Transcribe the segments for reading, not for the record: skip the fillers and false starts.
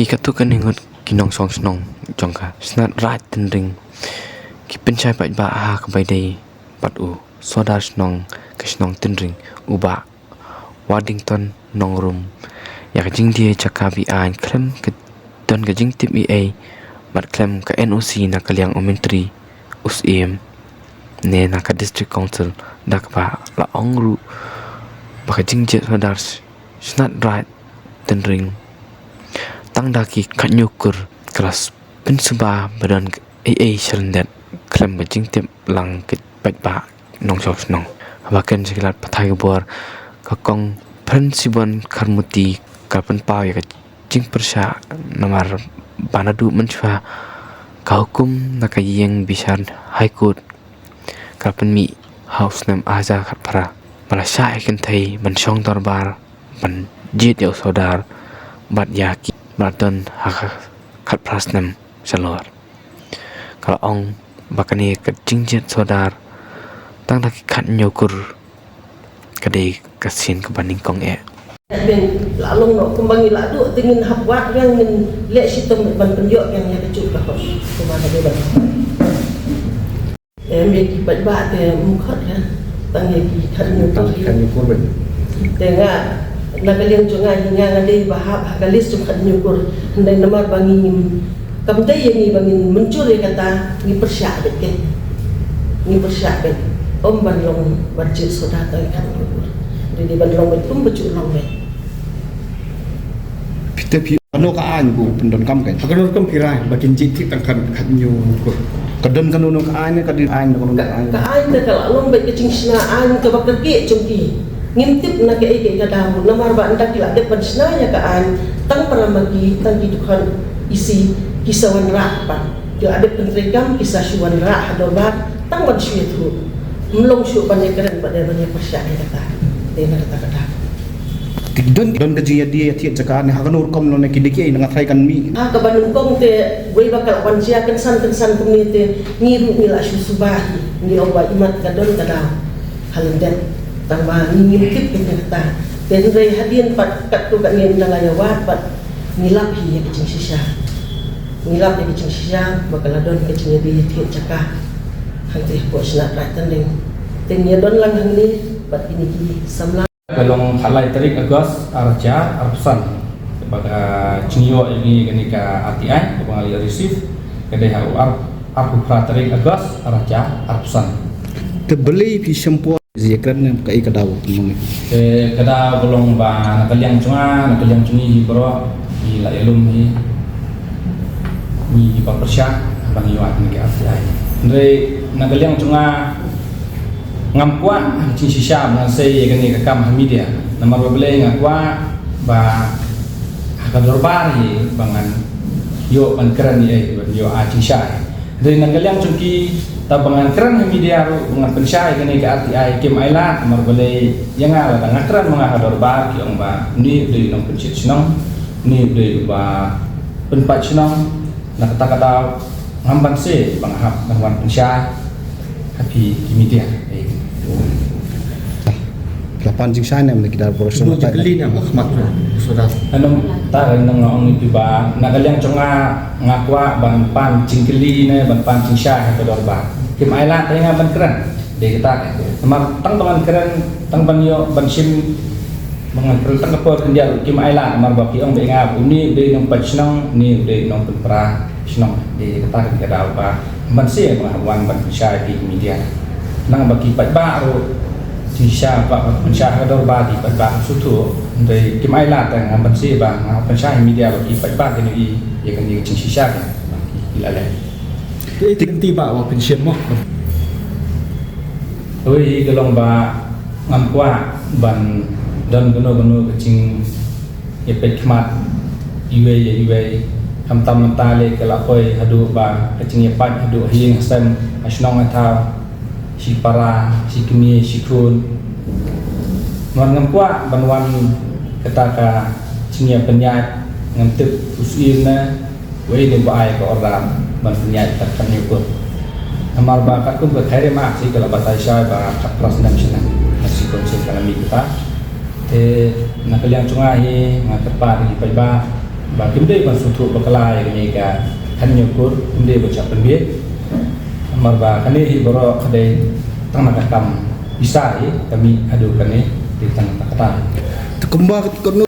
Kikatu kan ingot kinong song snong jongka snat right ten ring ki pencai pat ba ha ka bai dei pat u sodar snong ka snong ten ring uba Waddington nong rum ya ka jing dia cakabi an klem ke don ka jing tip EA mat klem ka NOC na kaliang omentri us em ne na ka district council dak ba la ongru ba ka jing je sodar snat right ten ring tang daki kanyukur kelas pensuba badan AA serendet klem bajing tip lang kit ba nong sok nong bahkan sekilat patai bor kakong prinsipan karmuti kapan pau ya jing persya namar banadu mencoba kaukum nakayeng bisan high court kapan mi house nam aza kat para malasya ikan thai mensong darbar ban jit ya saudar bat yaki Maraton hak kat prasnem salor. Kalau ong bakani ke jingjet sodar tang dak kat nyokur kadai kasin ke banding kong Ben lalong no kembangi ladu dengan hapwat yang ngin lek sitem ban penjok yang kecut ka hos kumana de ban. Me ki pat ba te mukhat kan tang ye ki kan nyokur ben. Tengah nagaliang junga hinga ngadi bahab hagalis jumkat nyukur hendai namar bangin kamdai yang ni bangin muncul kata ni persyak bet ni persyak bet om banlong wajib sudah kan nyukur jadi banlong bet becuk long bet kita pi ano kaan bu pendon kam kan Akan kam kirai bakin jitik tangkan kat nyukur kadon kan ono kaan kadin ain kan ono kaan kaan kalau long bet kecing sinaan ke bakar ke cungki ngintip na ke kadahu namar ba andak ila de pansnaya kaan tang paramagi tang ditukan isi kisawan rapat ke ada pentrigam kisah syuwan ra hadobat tang ban syutu mlong syu banyak keren pada banyak persyai kata dena kata don gaji dia tiat jakan hakan urkom no nekidiki nang athai kan mi ka banung kong te we bakal wansia kan san community ngiru nila syu subahi ni oba imat kadon kadahu halenden tambah ngintip kata dan dari hadian pat kat tu kat ngin dalayawat pat ngilap hi kecing sisa ngilap ya kecing sisa bakal adon kecing di tiap cakah hangti buat senat ratan deng don lang hang ni pat ini ki samla Kalong halai tarik agos arja arpusan sebagai cinyo ini kenika RTI pengali receive kedai arpu pra tarik agos arja arpusan terbeli pi sempo zikran kai kadaw mong kada golong ba nakaliang cungi bro di la elum ni papersya bang yuat ni RTI ndre nakaliang cunga ngampua ci sisa na sei gani ka kam media namar bele ngakwa ba kadorbar bangan yo ban keren yo a ci sisa ndre nakaliang cungki tabangan keren media ru ngan pensai kene ke RTI kim ailat mar bele yang ala ngakran mga kadorbar ki ong ba ni de nong pensit sinong ni de ba penpat sinong na kata ngamban se bang hap ngan pensai happy di media lapan jing sana men kita proses Dua jekeli ni Ahmad sudah. Anong taran nang ngong itu ba nagaliang conga ngakwa ban pan jingkeli ne ban pan jing syah ke dorba. Kim ailat tengah ban keren de kita. Namar tang ban keren tang ban yo ban sim mangan keren tang apa kendia kim ailat namar ba piong be ngap uni de nong pachnong ni de nong pra snong de kita ke dau ba ban se ba wan ban syah di media. Nang bagi pat baru Sisa pak pensyah dorba di pat sutu dari kim ailat yang bansi bang pensyah media bagi pat ini ya kan dia sisa kan ilale tiba wa pensyah mo oi gelong ba ngampwa ban dan geno kecing ya pekmat iwe kam tam mentale kala koi hadu ba kecing ya pat hadu hing sem asnong atau si para si kini si kun mengampua banwan ketaka cinya penyat ngantip usiina we ni baai ko orang ban penyat takkan nyukur amal bakat kun ke khaire mak si kala batai syai ba kapras nam sina si konsep kalami kita nakaliang cungahi ngakepan di paiba ba kimde ban sutu bakalai ni ka hanyukur kimde baca penbie marba kani hi boro kade tang nakakam bisa kami adu kani di tang takata Kumba kono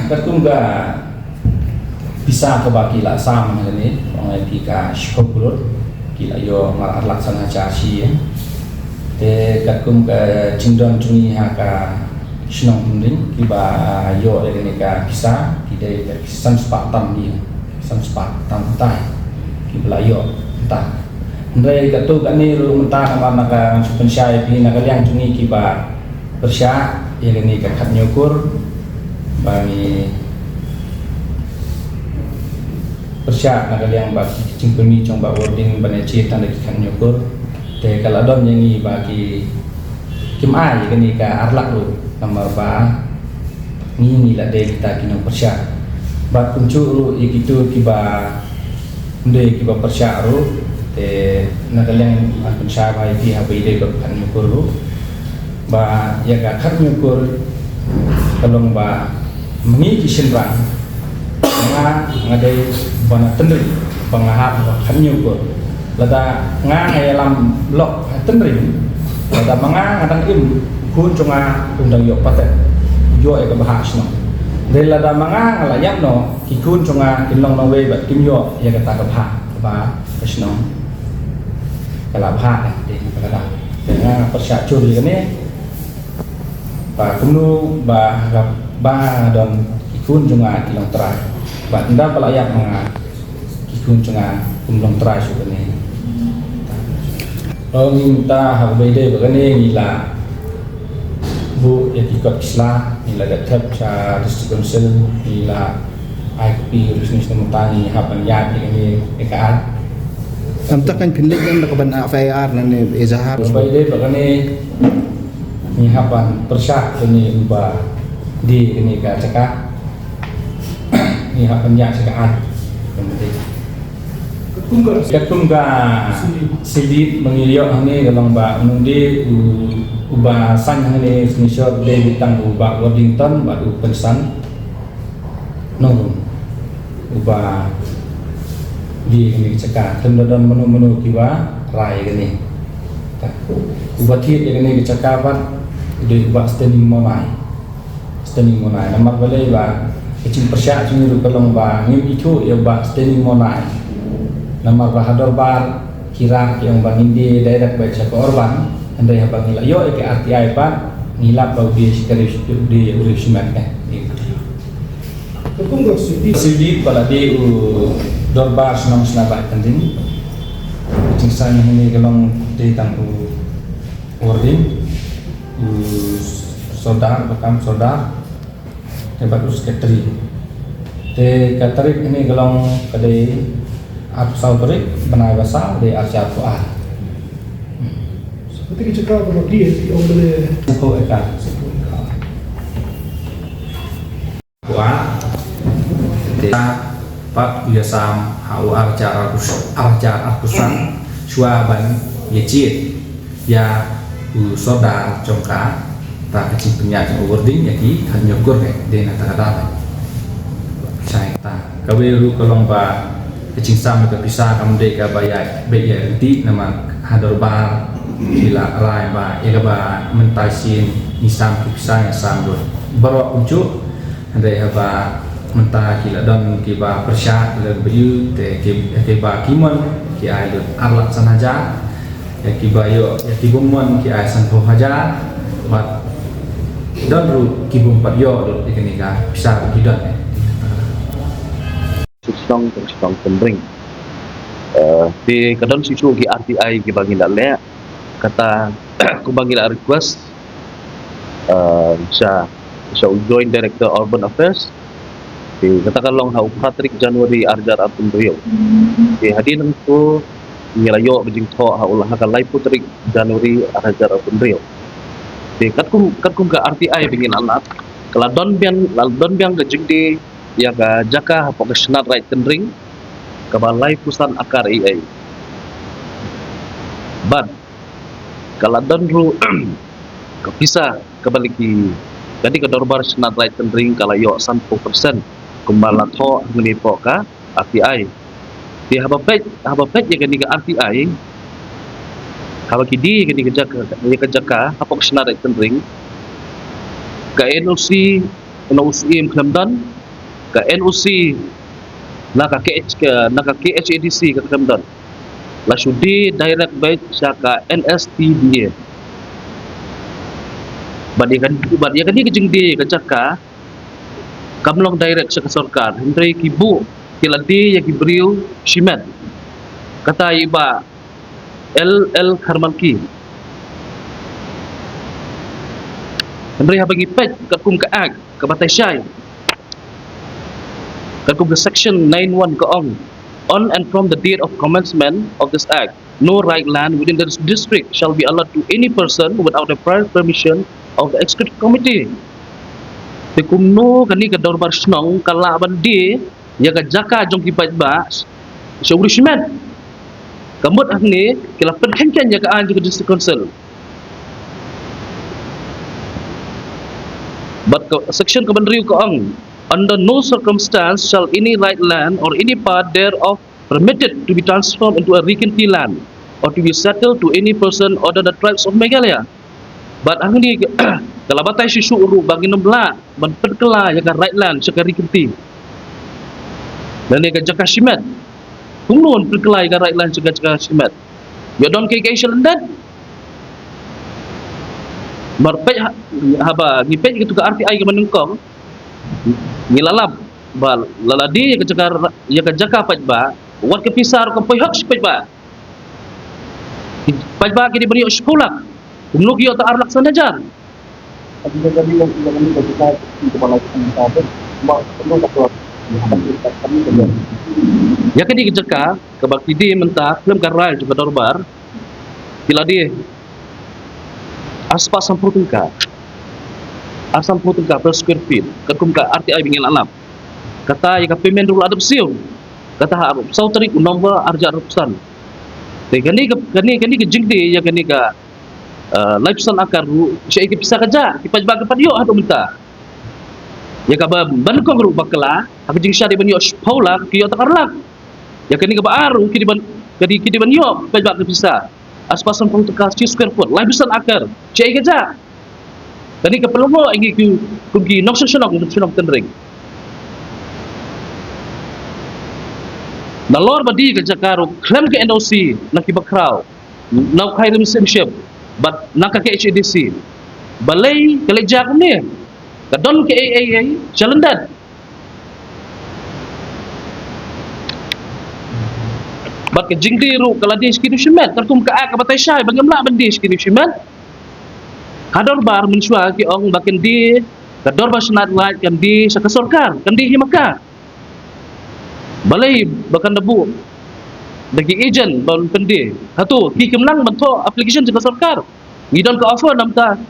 katum ga bisa ke baki la sam ni orang ka shkokulur kila yo mar laksana chasi te katum ka cindon cungi ha ka shnong munding kiba yo ni ka bisa kide san spatam ni san spatam tai kibla yo ta ndai katu kani ru mentah nama ka supensyai pi nakaliang cungi kiba persya ni ka khat nyukur bagi persya nakaliang bagi kicing pemi cong ba wording bane ci tanda kikan nyukur te kala dom yangi bagi kim ai kani ka arlak lu nomor ba ni la de kita kino persya ba kuncu ru ikitu kiba nde kiba persya ru te nakaliang persya ba iki habai de kan nyukur ru ba ya ka khat nyukur kalong ba mengi kisenrang ngadai bana tendri pangahap kanyu ko lada ngalam lok tendri lada manga ngadang im kun cunga undang yok patet yo e ka bahas no de lada manga ngalayap no ki kun cunga kinlong no we bat kim yo ya ka ta ka ba kasno kala bha de kala dengan persya curi kene ba kunu ba ba don kikun junga kilong terai ba nda palayak mga kikun junga kumlong terai subene minta habede bagane ngila bu ya kikot isla ngila gatep cha district council ngila IKP bisnis nemutani hapan yat ini ekaat antakan pinlik yang nakaban FIR nan izahar habede bagane ni hapan persyak ini ubah di ini ka cakap ni hapan ya cakap ketumga sidit mengilio ini galong ba nundi ubah san ini senisor de bitang ubah Washington ba pensan no ubah di ini cakap tendon menu kiwa rai ini ubah tit ini cakapan di ubah standing monai namar balai ba kecing persyak cumi ru kalong ba ngim itu ya ba standing monai namar ba hador bar kira yang ba ngindi direct ba cak orban andai ha ba ngila yo ke RTI pa ngilap ba di sekali di urusman sidit pala di dorbar senang senaba tanding kecing sang ini kalong di tang wording saudara bekam saudara hebat sekretari te katarik ini gelong kadai atu sauterik benai basal de arca tuah seperti kita kalau dia di oleh ko eka tuah te pak biasam hau arca akusan suaban yecit ya saudara congka ta kecil penyak wording yaki hanya kur de na ta sai ta kaweru kolong ba kecil sam ka bisa kam de ka bayai bayai ti nama hador bar bila rai ba ega ba mentasin nisam ki bisa sam do baro uncu ande ba mentah kila don ki ba persya le bayu te ki ba kimon ki ai arlat sanaja ya ki bayo ya ki bumon ki ai san po haja bat dan ru kibum pat yo ikani ka bisa gidan Sustong tendring di kadang sisu ki RTI ki bagi le kata ku bagi request sa joint director urban affairs di katakan long hau Patrick Januari Arjar Atun Rio di hadirin ku ngirayo bejing tho haulah ka lai Patrick Januari Arjar Atun Rio di katkum ka RTI bingin alat kalau don biang gejing di ya ga jaka professional right tendring ke balai pusat akar AI ban kalau don ru Kapisa kabaliki jadi ka dorbar senat right tendring kala yo 100% kumbala tho ngeni po ka RTI di habapet ya gani ka RTI habakidi gani ka jaka apok senat right tendring ka NOC im Klamdan ka NOC naka KHADC ka Klamdan la sudi direct baik saka NSTDA badikan ni kejeng di kejaka kamlong direct sa sarkar hindray kibu kiladi ya kibriu shimet kata iba LL Karmalki hindray habagi pet kakum kaag kabatay syay kakum ka section 91 kaong on and from the date of commencement of this act no right land within the district shall be allowed to any person without a prior permission of the executive committee. Di kumno kani ka dorbar snong kalaban di ya ka jaka jong kipat ba so urishment. Kamut ahni kila penkenken ya ka an juga district council. But section kabandriu ka ang under no circumstance shall any right land or any part thereof permitted to be transformed into a regency land or to be settled to any person other than the tribes of Meghalaya. But ang ni kalabatay si suuru bagi nembla ban perkela ya kan right land sekali kenti. Dan ni jaka shimet. Tungnon perkela ya right land jaka shimet. Ya don ke island marpet haba ngipet gitu ke RTI ke menengkong ngilalap bal laladi ya jaka pat ba wat ke pisar ke pihak pat ba kini beri sekolah umno kiyo ta arlak sanajar ya kini jaka ke bakti di mentah film karai juga dorbar bila di aspa sampurungka per square feet kakum ka RTI bingin alam kata ya payment dulu adap siu kata harus sautari nomor arja rupusan kani ke jingdi ya kani ka lifesan akar siya ikipisa kaja kipajba ke padio atau minta ya ka ban ko ru bakla ak jing siya di banyo paula kiyo takarlak ya kani ka baaru kidi ban yo pajba ke pisa aspasan pun tekas square foot lifesan akar siya ikaja kani ka pelongo ingi kugi nokson tendring Nalor badi ke Jakarta klaim ke NOC nakibakraw now kairim simship but naka ke HADC balay kaleja ko ni kadon ke AAA chalandan bak ke jingdiru kaladi skinu shimet kartum ka kabatay syay bagamla bandi skinu shimet kador bar mensua ki ong bakin di kador basnat light kan di sa kasorkar kan di himaka balay bakan debu bagi agent balon pendi hatu ki kemlang bentuk application juga sarkar ngidon ke offer namta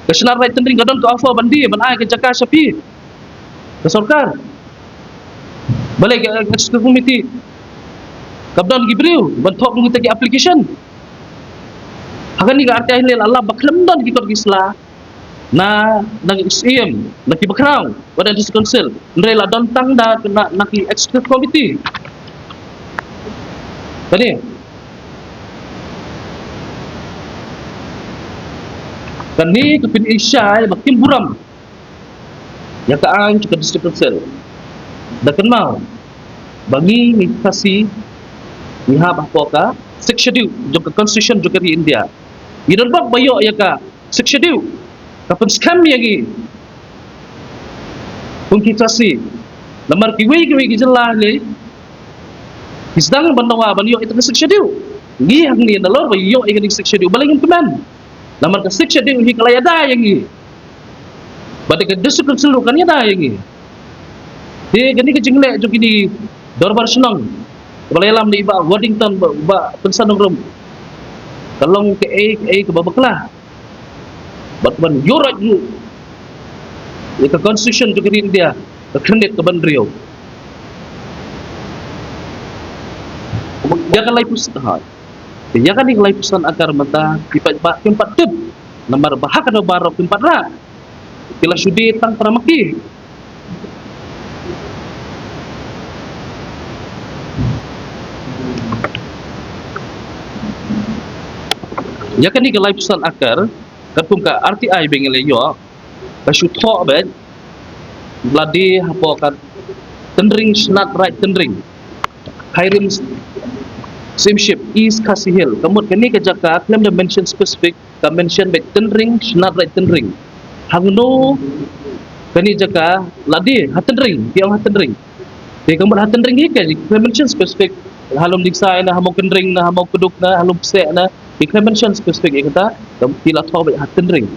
national right tendering ngidon ke offer bandi ban ai ke jaka sapi ke sarkar balay ke executive committee kabdan gibriu bentuk ngi tagi application hagan ni ga arti hilal Allah baklam dan gikot gisla na nang SEM naki background wada dis council nrela don tangda kena naki executive committee tadi kani kepin Asia makin buram ya kaan juga district council dah kenal bagi nikasi niha bahpoka section juga constitution juga di India idon bab bayo ya ka section kapun scam lagi pungkitasi lamar kiwi jelah le isdang bandawa banyo itu section gi hang ni nalor bayo igani section balingin keman lamar ka section hi kalayada yangi bade ka district council kan yada yangi de gani ke jingle jo kini dorbar senang balayalam ni iba Waddington ba pensan rom kalong ke ke babaklah but when you right you the constitution juga di India kredit ke bandrio dia kan lai pusat dia kan lai pusan akar mata kipat tip Namar bahak ada barok tempat ra. Kila sudi tang paramaki. Ya kan ni ke lifestyle akar, kapung ka RTI bengel yo, ka syuthok ben, bladi hapo kan tendring snat right tendring. Hiring same ship East Cassie Hill. Kamut kani ke jaka claim the mention specific, ka mention bet tendring snat right tendring. Hangno kani jaka ladi hatendring, tiang hatendring. Di kamut hatendring hi kan mention specific halum diksa na hamok kendring na hamok keduk na halum psek na mention specific kata tila tho bet hatendring